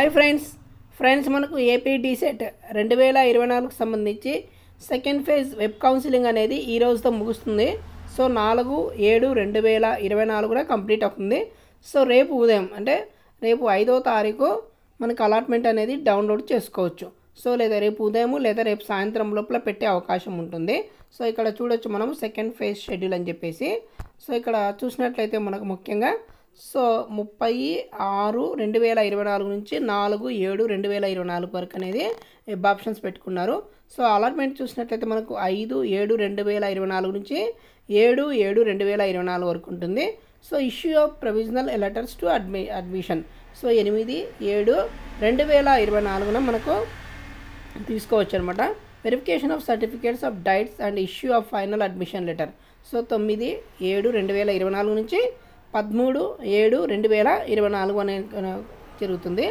Hi friends మనకు AP DEECET 2024కు సంబంధించి second phase web counselling అనేది ఈ రోజుతో ముగుస్తుంది. సో 4/7/2024 కూడా కంప్లీట్ అవుతుంది. సో రేపు ఉదయం అంటే రేపు 5వ తారీఖు మనకు అలాట్మెంట్ అనేది డౌన్లోడ్ చేసుకోవచ్చు. సో లేదా రేపు ఉదయం లేదా రేపు సాయంత్రం లోపల పెట్టే అవకాశం ఉంటుంది. సో ఇక్కడ చూడొచ్చు మనం సెకండ్ ఫేజ్ షెడ్యూల్ అని చెప్పేసి. సో ఇక్కడ చూసినట్లయితే మనకు ముఖ్యంగా సో 30/6/2024 నుంచి 4/7/2024 వరకు అనేది వెబ్ ఆప్షన్స్ పెట్టుకున్నారు. సో అలాట్మెంట్ చూసినట్లయితే మనకు 5/7/2024 నుంచి 7/7/2024 వరకు ఉంటుంది. So issue of provisional letters to admission so 8/7/2024 మనకు తీసుకోవచ్చు అనమాట. Verification of certificates of diets and issue of final admission letter so 9/7/2024 నుంచి 13/7/2024 అనే జరుగుతుంది.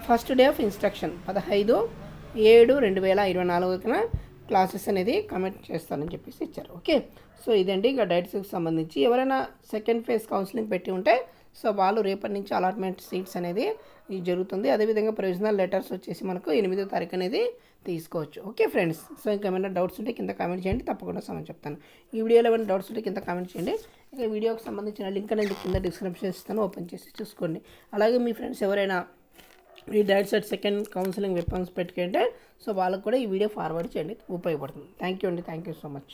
First day of instruction 15/7/2024 classes అనేది కమిట్ చేస్తానని చెప్పేసి ఇచ్చారు. ఓకే, సో ఇదండి ఇక డైట్స్కి సంబంధించి. ఎవరైనా సెకండ్ ఫేజ్ కౌన్సిలింగ్ పెట్టి ఉంటే సో వాళ్ళు రేపటి నుంచి అలాట్మెంట్ సీట్స్ అనేది జరుగుతుంది. అదేవిధంగా ప్రొవిజనల్ లెటర్స్ వచ్చేసి మనకు 8వ తారీఖు అనేది తీసుకోవచ్చు. ఓకే ఫ్రెండ్స్, సో ఇంకా ఏమైనా డౌట్స్ ఉంటే కింద కామెంట్ చేయండి, తప్పకుండా సమాధానం చెప్తాను. ఈ వీడియోలో ఏమైనా డౌట్స్ ఉంటే కింద కామెంట్ చేయండి. ఇక వీడియోకి సంబంధించిన లింక్ అనేది కింద డిస్క్రిప్షన్ ఇస్తాను, ఓపెన్ చేసి చూసుకోండి. అలాగే మీ ఫ్రెండ్స్ ఎవరైనా ఈ diet set second counselling weapons పెట్టుకుంటే సో వాళ్ళకు కూడా ఈ వీడియో ఫార్వర్డ్ చేయండి, ఉపయోగపడుతుంది. Thank you so much.